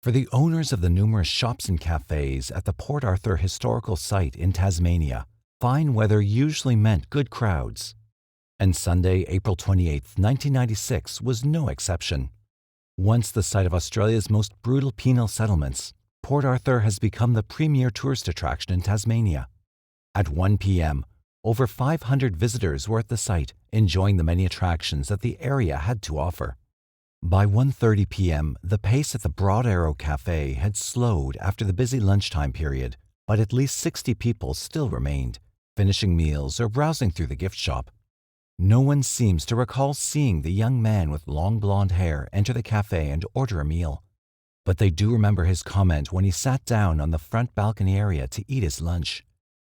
For the owners of the numerous shops and cafes at the Port Arthur Historical Site in Tasmania, fine weather usually meant good crowds. And Sunday, April 28, 1996 was no exception. Once the site of Australia's most brutal penal settlements, Port Arthur has become the premier tourist attraction in Tasmania. At 1 p.m., over 500 visitors were at the site, enjoying the many attractions that the area had to offer. By 1:30 p.m., the pace at the Broad Arrow Cafe had slowed after the busy lunchtime period, but at least 60 people still remained, finishing meals or browsing through the gift shop. No one seems to recall seeing the young man with long blonde hair enter the cafe and order a meal. But they do remember his comment when he sat down on the front balcony area to eat his lunch.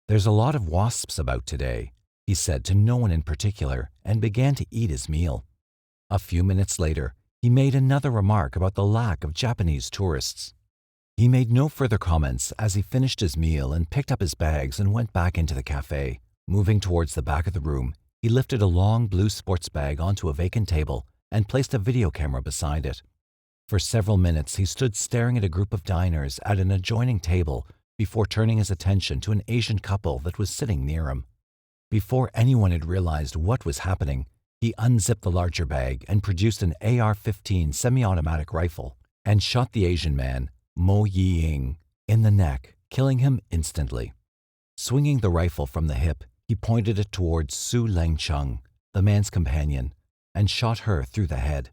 "There's a lot of wasps about today," he said to no one in particular, and began to eat his meal. A few minutes later, he made another remark about the lack of Japanese tourists. He made no further comments as he finished his meal and picked up his bags and went back into the cafe. Moving towards the back of the room, he lifted a long blue sports bag onto a vacant table and placed a video camera beside it. For several minutes, he stood staring at a group of diners at an adjoining table before turning his attention to an Asian couple that was sitting near him. Before anyone had realized what was happening, he unzipped the larger bag and produced an AR-15 semi-automatic rifle and shot the Asian man, Mo Yi-ing, in the neck, killing him instantly. Swinging the rifle from the hip, he pointed it towards Su Leng-chung, the man's companion, and shot her through the head.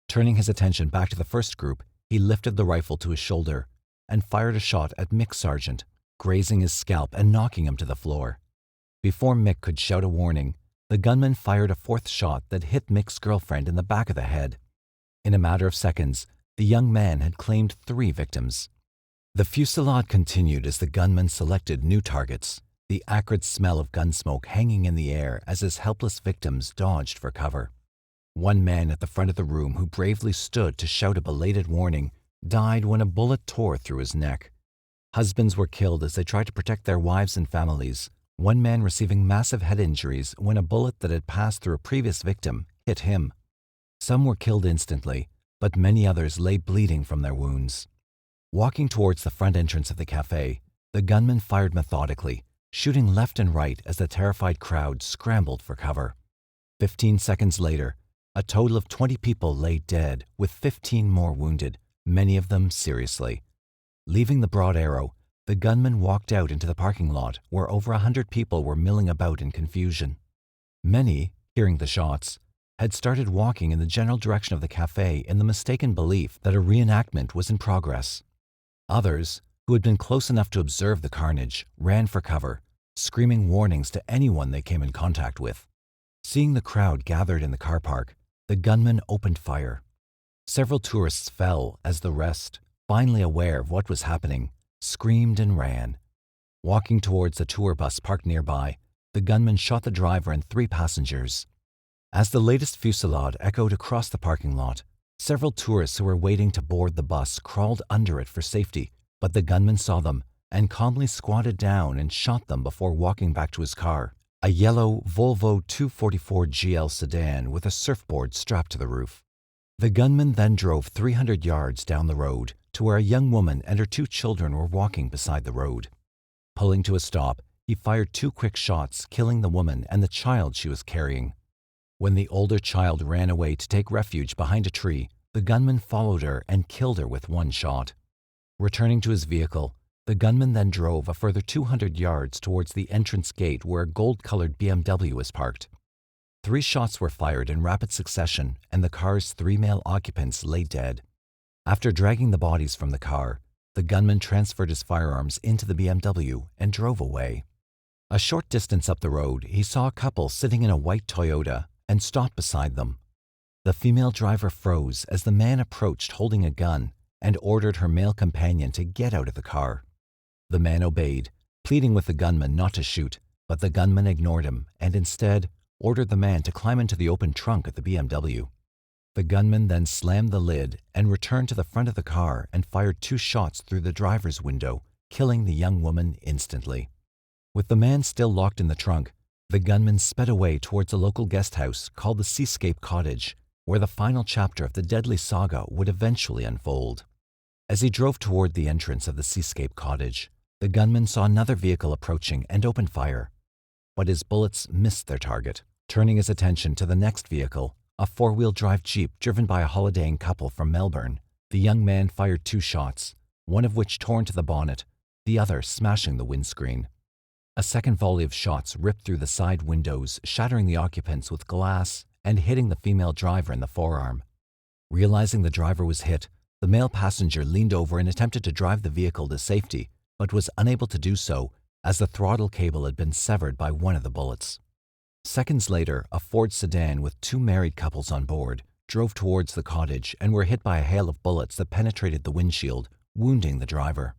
Turning his attention back to the first group, he lifted the rifle to his shoulder and fired a shot at Mick Sargent, grazing his scalp and knocking him to the floor. Before Mick could shout a warning, the gunman fired a fourth shot that hit Mick's girlfriend in the back of the head. In a matter of seconds, the young man had claimed 3 victims. The fusillade continued as the gunman selected new targets, the acrid smell of gun smoke hanging in the air as his helpless victims dodged for cover. One man at the front of the room who bravely stood to shout a belated warning died when a bullet tore through his neck. Husbands were killed as they tried to protect their wives and families, one man receiving massive head injuries when a bullet that had passed through a previous victim hit him. Some were killed instantly, but many others lay bleeding from their wounds. Walking towards the front entrance of the cafe, the gunman fired methodically, shooting left and right as the terrified crowd scrambled for cover. 15 seconds later, a total of 20 people lay dead, with 15 more wounded, many of them seriously. Leaving the Broad Arrow, the gunman walked out into the parking lot where over 100 people were milling about in confusion. Many, hearing the shots, had started walking in the general direction of the cafe in the mistaken belief that a reenactment was in progress. Others, who had been close enough to observe the carnage, ran for cover, screaming warnings to anyone they came in contact with. Seeing the crowd gathered in the car park, the gunman opened fire. Several tourists fell as the rest, finally aware of what was happening, screamed and ran. Walking towards the tour bus parked nearby, the gunman shot the driver and 3 passengers. As the latest fusillade echoed across the parking lot, several tourists who were waiting to board the bus crawled under it for safety, but the gunman saw them and calmly squatted down and shot them before walking back to his car, a yellow Volvo 244 GL sedan with a surfboard strapped to the roof. The gunman then drove 300 yards down the road to where a young woman and her 2 children were walking beside the road. Pulling to a stop, he fired 2 quick shots, killing the woman and the child she was carrying. When the older child ran away to take refuge behind a tree, the gunman followed her and killed her with 1 shot. Returning to his vehicle, the gunman then drove a further 200 yards towards the entrance gate where a gold-colored BMW was parked. 3 shots were fired in rapid succession, and the car's 3 male occupants lay dead. After dragging the bodies from the car, the gunman transferred his firearms into the BMW and drove away. A short distance up the road, he saw a couple sitting in a white Toyota and stopped beside them. The female driver froze as the man approached holding a gun and ordered her male companion to get out of the car. The man obeyed, pleading with the gunman not to shoot, but the gunman ignored him and instead ordered the man to climb into the open trunk of the BMW. The gunman then slammed the lid and returned to the front of the car and fired 2 shots through the driver's window, killing the young woman instantly. With the man still locked in the trunk, the gunman sped away towards a local guest house called the Seascape Cottage, where the final chapter of the deadly saga would eventually unfold. As he drove toward the entrance of the Seascape cottage, the gunman saw another vehicle approaching and opened fire. But his bullets missed their target. Turning his attention to the next vehicle, a four-wheel drive Jeep driven by a holidaying couple from Melbourne, the young man fired 2 shots, one of which tore into the bonnet, the other smashing the windscreen. A second volley of shots ripped through the side windows, shattering the occupants with glass and hitting the female driver in the forearm. Realizing the driver was hit, the male passenger leaned over and attempted to drive the vehicle to safety, but was unable to do so as the throttle cable had been severed by one of the bullets. Seconds later, a Ford sedan with 2 married couples on board drove towards the cottage and were hit by a hail of bullets that penetrated the windshield, wounding the driver.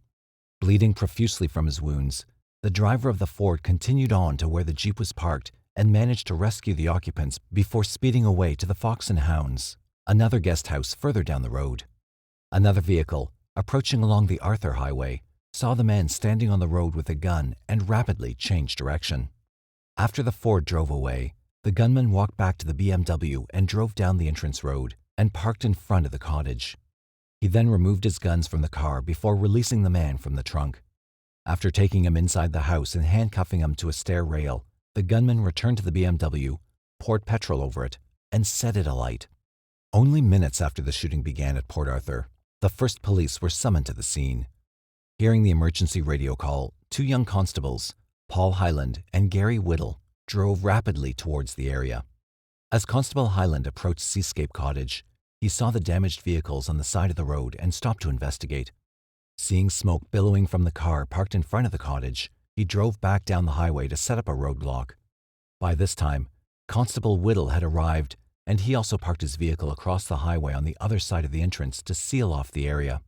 Bleeding profusely from his wounds, the driver of the Ford continued on to where the Jeep was parked and managed to rescue the occupants before speeding away to the Fox and Hounds, another guest house further down the road. Another vehicle, approaching along the Arthur Highway, saw the man standing on the road with a gun and rapidly changed direction. After the Ford drove away, the gunman walked back to the BMW and drove down the entrance road and parked in front of the cottage. He then removed his guns from the car before releasing the man from the trunk. After taking him inside the house and handcuffing him to a stair rail, the gunman returned to the BMW, poured petrol over it, and set it alight. Only minutes after the shooting began at Port Arthur, the first police were summoned to the scene. Hearing the emergency radio call, 2 young constables, Paul Hyland and Gary Whittle, drove rapidly towards the area. As Constable Hyland approached Seascape Cottage, he saw the damaged vehicles on the side of the road and stopped to investigate. Seeing smoke billowing from the car parked in front of the cottage, he drove back down the highway to set up a roadblock. By this time, Constable Whittle had arrived, and he also parked his vehicle across the highway on the other side of the entrance to seal off the area.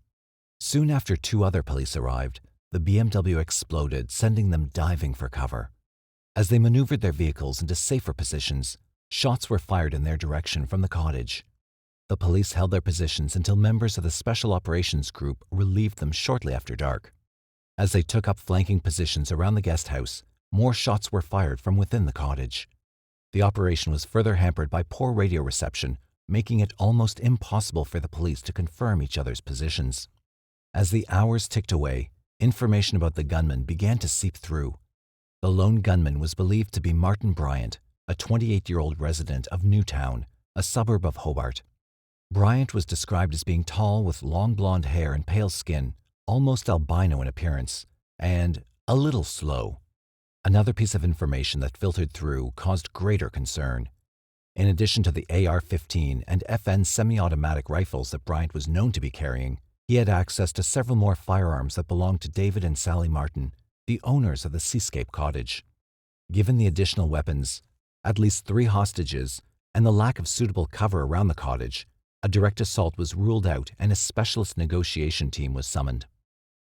Soon after 2 other police arrived, the BMW exploded, sending them diving for cover. As they maneuvered their vehicles into safer positions, shots were fired in their direction from the cottage. The police held their positions until members of the Special Operations Group relieved them shortly after dark. As they took up flanking positions around the guest house, more shots were fired from within the cottage. The operation was further hampered by poor radio reception, making it almost impossible for the police to confirm each other's positions. As the hours ticked away, information about the gunman began to seep through. The lone gunman was believed to be Martin Bryant, a 28-year-old resident of Newtown, a suburb of Hobart. Bryant was described as being tall with long blonde hair and pale skin, almost albino in appearance, and a little slow. Another piece of information that filtered through caused greater concern. In addition to the AR-15 and FN semi-automatic rifles that Bryant was known to be carrying, he had access to several more firearms that belonged to David and Sally Martin, the owners of the Seascape cottage. Given the additional weapons, at least 3 hostages, and the lack of suitable cover around the cottage, a direct assault was ruled out and a specialist negotiation team was summoned.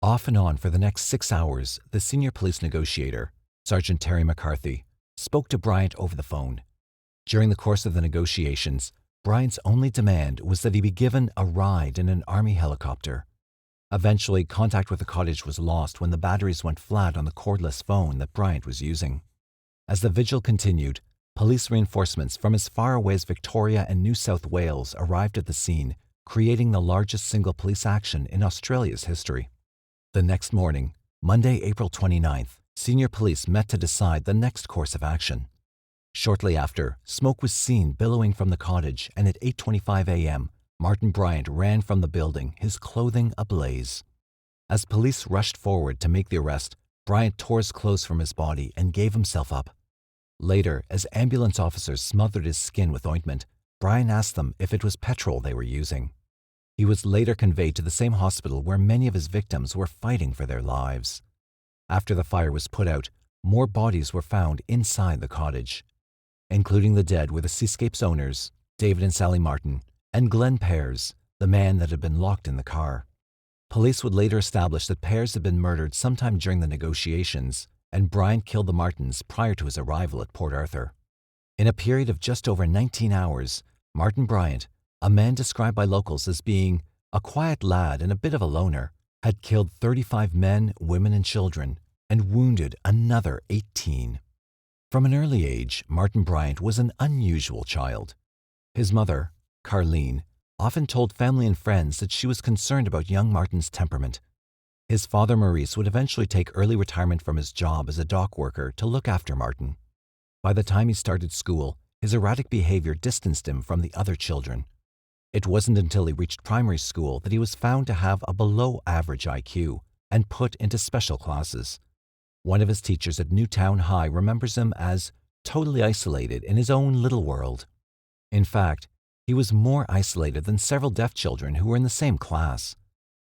Off and on for the next 6 hours, the senior police negotiator, Sergeant Terry McCarthy, spoke to Bryant over the phone. During the course of the negotiations, Bryant's only demand was that he be given a ride in an army helicopter. Eventually, contact with the cottage was lost when the batteries went flat on the cordless phone that Bryant was using. As the vigil continued, police reinforcements from as far away as Victoria and New South Wales arrived at the scene, creating the largest single police action in Australia's history. The next morning, Monday, April 29th, senior police met to decide the next course of action. Shortly after, smoke was seen billowing from the cottage, and at 8:25 a.m., Martin Bryant ran from the building, his clothing ablaze. As police rushed forward to make the arrest, Bryant tore his clothes from his body and gave himself up. Later, as ambulance officers smothered his skin with ointment, Bryant asked them if it was petrol they were using. He was later conveyed to the same hospital where many of his victims were fighting for their lives. After the fire was put out, more bodies were found inside the cottage. Including the dead were the Seascape's owners, David and Sally Martin, and Glenn Pears, the man that had been locked in the car. Police would later establish that Pears had been murdered sometime during the negotiations, and Bryant killed the Martins prior to his arrival at Port Arthur. In a period of just over 19 hours, Martin Bryant, a man described by locals as being a quiet lad and a bit of a loner, had killed 35 men, women, and children, and wounded another 18. From an early age, Martin Bryant was an unusual child. His mother, Carleen, often told family and friends that she was concerned about young Martin's temperament. His father, Maurice, would eventually take early retirement from his job as a dock worker to look after Martin. By the time he started school, his erratic behavior distanced him from the other children. It wasn't until he reached primary school that he was found to have a below-average IQ and put into special classes. One of his teachers at Newtown High remembers him as totally isolated in his own little world. In fact, he was more isolated than several deaf children who were in the same class.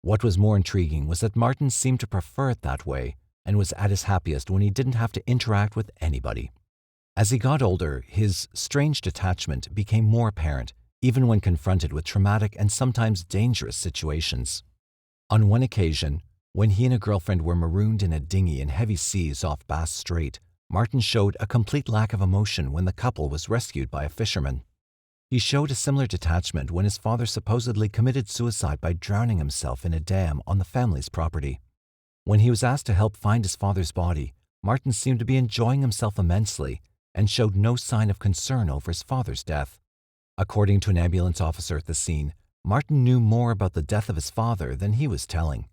What was more intriguing was that Martin seemed to prefer it that way and was at his happiest when he didn't have to interact with anybody. As he got older, his strange detachment became more apparent, even when confronted with traumatic and sometimes dangerous situations. On one occasion, when he and a girlfriend were marooned in a dinghy in heavy seas off Bass Strait, Martin showed a complete lack of emotion when the couple was rescued by a fisherman. He showed a similar detachment when his father supposedly committed suicide by drowning himself in a dam on the family's property. When he was asked to help find his father's body, Martin seemed to be enjoying himself immensely and showed no sign of concern over his father's death. According to an ambulance officer at the scene, Martin knew more about the death of his father than he was telling.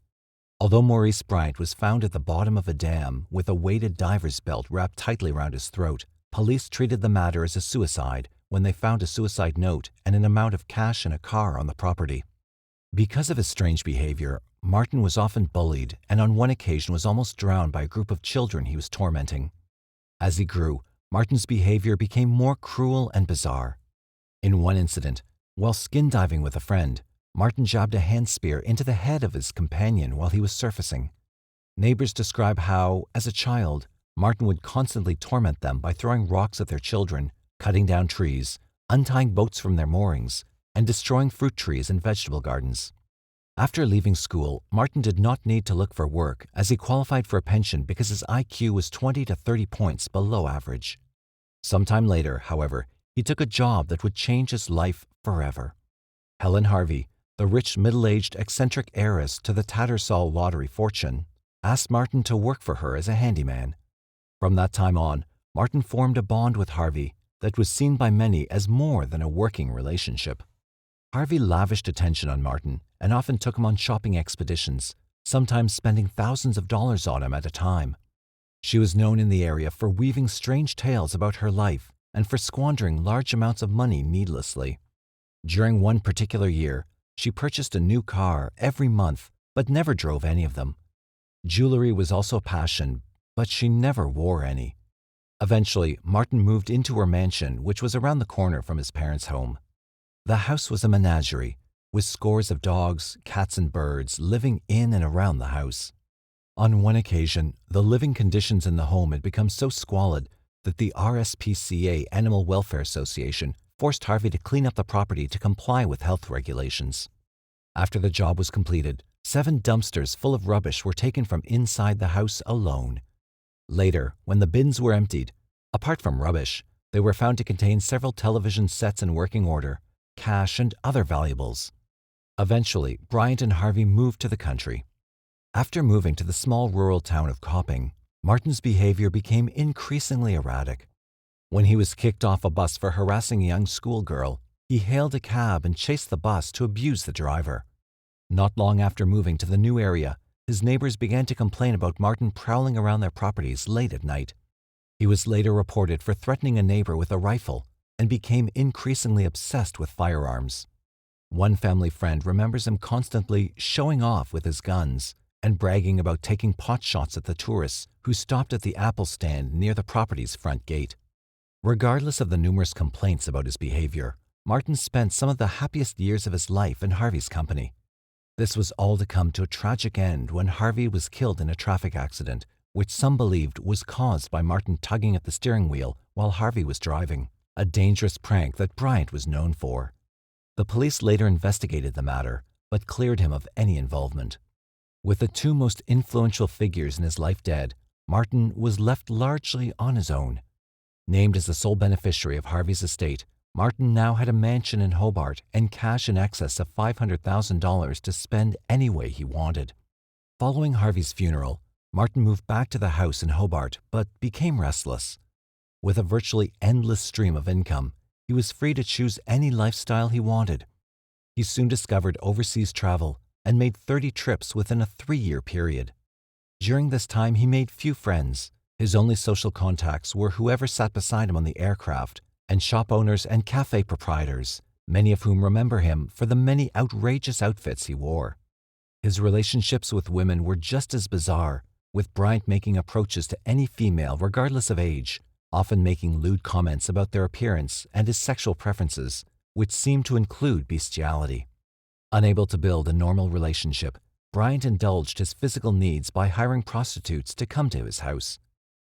Although Maurice Bryant was found at the bottom of a dam with a weighted diver's belt wrapped tightly around his throat, police treated the matter as a suicide when they found a suicide note and an amount of cash in a car on the property. Because of his strange behavior, Martin was often bullied and on one occasion was almost drowned by a group of children he was tormenting. As he grew, Martin's behavior became more cruel and bizarre. In one incident, while skin diving with a friend, Martin jabbed a hand spear into the head of his companion while he was surfacing. Neighbors describe how, as a child, Martin would constantly torment them by throwing rocks at their children, cutting down trees, untying boats from their moorings, and destroying fruit trees and vegetable gardens. After leaving school, Martin did not need to look for work as he qualified for a pension because his IQ was 20 to 30 points below average. Sometime later, however, he took a job that would change his life forever. Helen Harvey, the rich middle-aged eccentric heiress to the Tattersall lottery fortune, asked Martin to work for her as a handyman. From that time on, Martin formed a bond with Harvey that was seen by many as more than a working relationship. Harvey lavished attention on Martin and often took him on shopping expeditions, sometimes spending thousands of dollars on him at a time. She was known in the area for weaving strange tales about her life and for squandering large amounts of money needlessly. During one particular year, she purchased a new car every month but never drove any of them. Jewelry was also a passion, but she never wore any. Eventually, Martin moved into her mansion, which was around the corner from his parents' home. The house was a menagerie, with scores of dogs, cats, and birds living in and around the house. On one occasion, the living conditions in the home had become so squalid that the RSPCA Animal Welfare Association forced Harvey to clean up the property to comply with health regulations. After the job was completed, 7 dumpsters full of rubbish were taken from inside the house alone. Later, when the bins were emptied, apart from rubbish, they were found to contain several television sets in working order, cash, and other valuables. Eventually, Bryant and Harvey moved to the country. After moving to the small rural town of Copping, Martin's behavior became increasingly erratic. When he was kicked off a bus for harassing a young schoolgirl, he hailed a cab and chased the bus to abuse the driver. Not long after moving to the new area, his neighbors began to complain about Martin prowling around their properties late at night. He was later reported for threatening a neighbor with a rifle and became increasingly obsessed with firearms. One family friend remembers him constantly showing off with his guns and bragging about taking pot shots at the tourists who stopped at the apple stand near the property's front gate. Regardless of the numerous complaints about his behavior, Martin spent some of the happiest years of his life in Harvey's company. This was all to come to a tragic end when Harvey was killed in a traffic accident, which some believed was caused by Martin tugging at the steering wheel while Harvey was driving, a dangerous prank that Bryant was known for. The police later investigated the matter, but cleared him of any involvement. With the 2 most influential figures in his life dead, Martin was left largely on his own. Named as the sole beneficiary of Harvey's estate, Martin now had a mansion in Hobart and cash in excess of $500,000 to spend any way he wanted. Following Harvey's funeral, Martin moved back to the house in Hobart but became restless. With a virtually endless stream of income, he was free to choose any lifestyle he wanted. He soon discovered overseas travel and made 30 trips within a 3-year period. During this time, he made few friends. His only social contacts were whoever sat beside him on the aircraft and shop owners and cafe proprietors, many of whom remember him for the many outrageous outfits he wore. His relationships with women were just as bizarre, with Bryant making approaches to any female regardless of age, often making lewd comments about their appearance and his sexual preferences, which seemed to include bestiality. Unable to build a normal relationship, Bryant indulged his physical needs by hiring prostitutes to come to his house.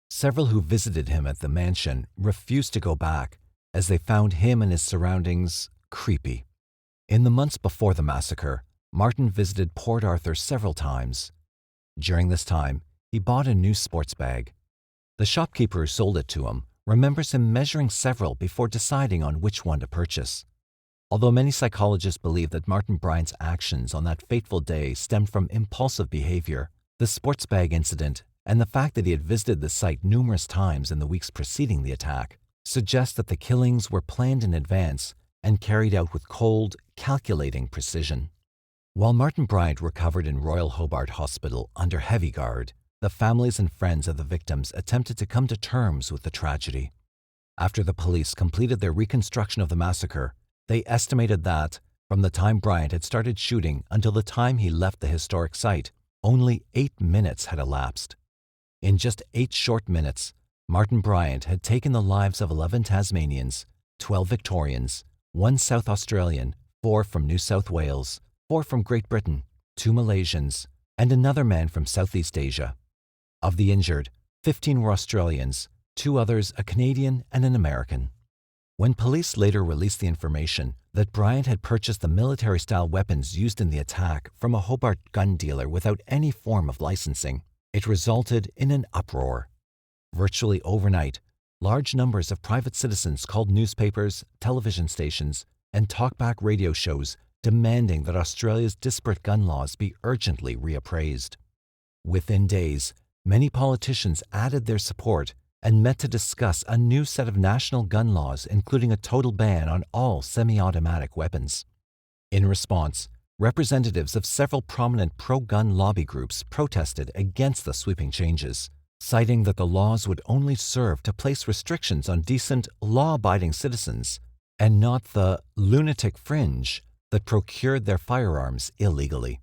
Several who visited him at the mansion refused to go back, as they found him and his surroundings creepy. In the months before the massacre, Martin visited Port Arthur several times. During this time, he bought a new sports bag. The shopkeeper who sold it to him remembers him measuring several before deciding on which one to purchase. Although many psychologists believe that Martin Bryant's actions on that fateful day stemmed from impulsive behavior, the sports bag incident and the fact that he had visited the site numerous times in the weeks preceding the attack suggest that the killings were planned in advance and carried out with cold, calculating precision. While Martin Bryant recovered in Royal Hobart Hospital under heavy guard, the families and friends of the victims attempted to come to terms with the tragedy. After the police completed their reconstruction of the massacre, they estimated that, from the time Bryant had started shooting until the time he left the historic site, only 8 minutes had elapsed. In just 8 short minutes, Martin Bryant had taken the lives of 11 Tasmanians, 12 Victorians, 1 South Australian, 4 from New South Wales, 4 from Great Britain, 2 Malaysians, and another man from Southeast Asia. Of the injured, 15 were Australians, 2 others a Canadian and an American. When police later released the information that Bryant had purchased the military-style weapons used in the attack from a Hobart gun dealer without any form of licensing, it resulted in an uproar. Virtually overnight, large numbers of private citizens called newspapers, television stations, and talkback radio shows demanding that Australia's disparate gun laws be urgently reappraised. Within days, many politicians added their support and met to discuss a new set of national gun laws, including a total ban on all semi-automatic weapons. In response, representatives of several prominent pro-gun lobby groups protested against the sweeping changes, citing that the laws would only serve to place restrictions on decent, law-abiding citizens and not the lunatic fringe that procured their firearms illegally.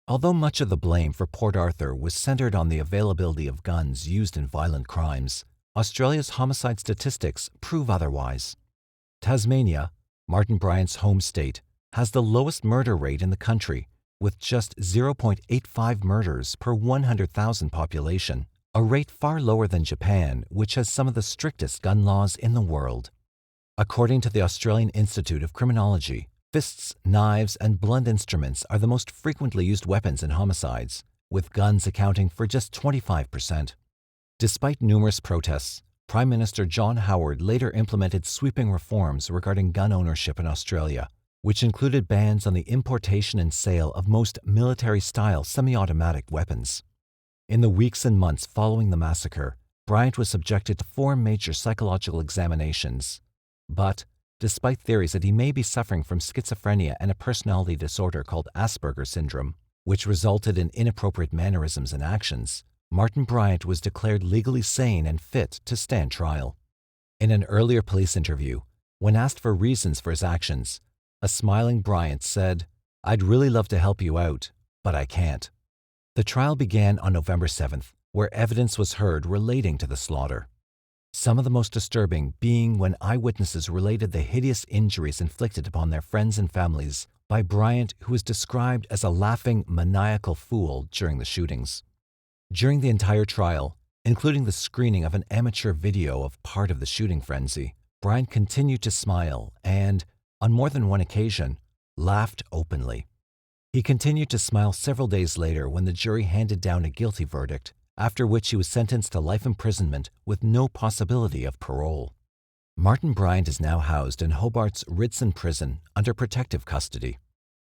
Although much of the blame for Port Arthur was centered on the availability of guns used in violent crimes, Australia's homicide statistics prove otherwise. Tasmania, Martin Bryant's home state, has the lowest murder rate in the country, with just 0.85 murders per 100,000 population, a rate far lower than Japan, which has some of the strictest gun laws in the world. According to the Australian Institute of Criminology, fists, knives, and blunt instruments are the most frequently used weapons in homicides, with guns accounting for just 25%. Despite numerous protests, Prime Minister John Howard later implemented sweeping reforms regarding gun ownership in Australia, which included bans on the importation and sale of most military-style semi-automatic weapons. In the weeks and months following the massacre, Bryant was subjected to 4 major psychological examinations. But, despite theories that he may be suffering from schizophrenia and a personality disorder called Asperger's syndrome, which resulted in inappropriate mannerisms and actions, Martin Bryant was declared legally sane and fit to stand trial. In an earlier police interview, when asked for reasons for his actions, a smiling Bryant said, "I'd really love to help you out, but I can't." The trial began on November 7th, where evidence was heard relating to the slaughter. Some of the most disturbing being when eyewitnesses related the hideous injuries inflicted upon their friends and families by Bryant, who was described as a laughing, maniacal fool during the shootings. During the entire trial, including the screening of an amateur video of part of the shooting frenzy, Bryant continued to smile and, on more than one occasion, laughed openly. He continued to smile several days later when the jury handed down a guilty verdict, after which he was sentenced to life imprisonment with no possibility of parole. Martin Bryant is now housed in Hobart's Risdon Prison under protective custody.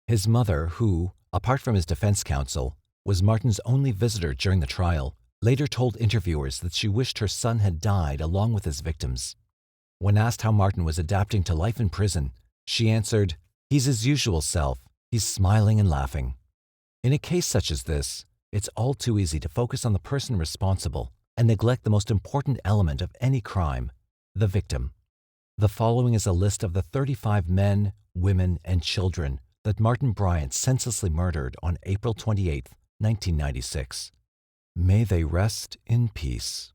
His mother, who, apart from his defense counsel, was Martin's only visitor during the trial, later told interviewers that she wished her son had died along with his victims. When asked how Martin was adapting to life in prison, she answered, He's his usual self. He's smiling and laughing. In a case such as this, it's all too easy to focus on the person responsible and neglect the most important element of any crime, the victim. The following is a list of the 35 men, women, and children that Martin Bryant senselessly murdered on April 28, 1996. May they rest in peace.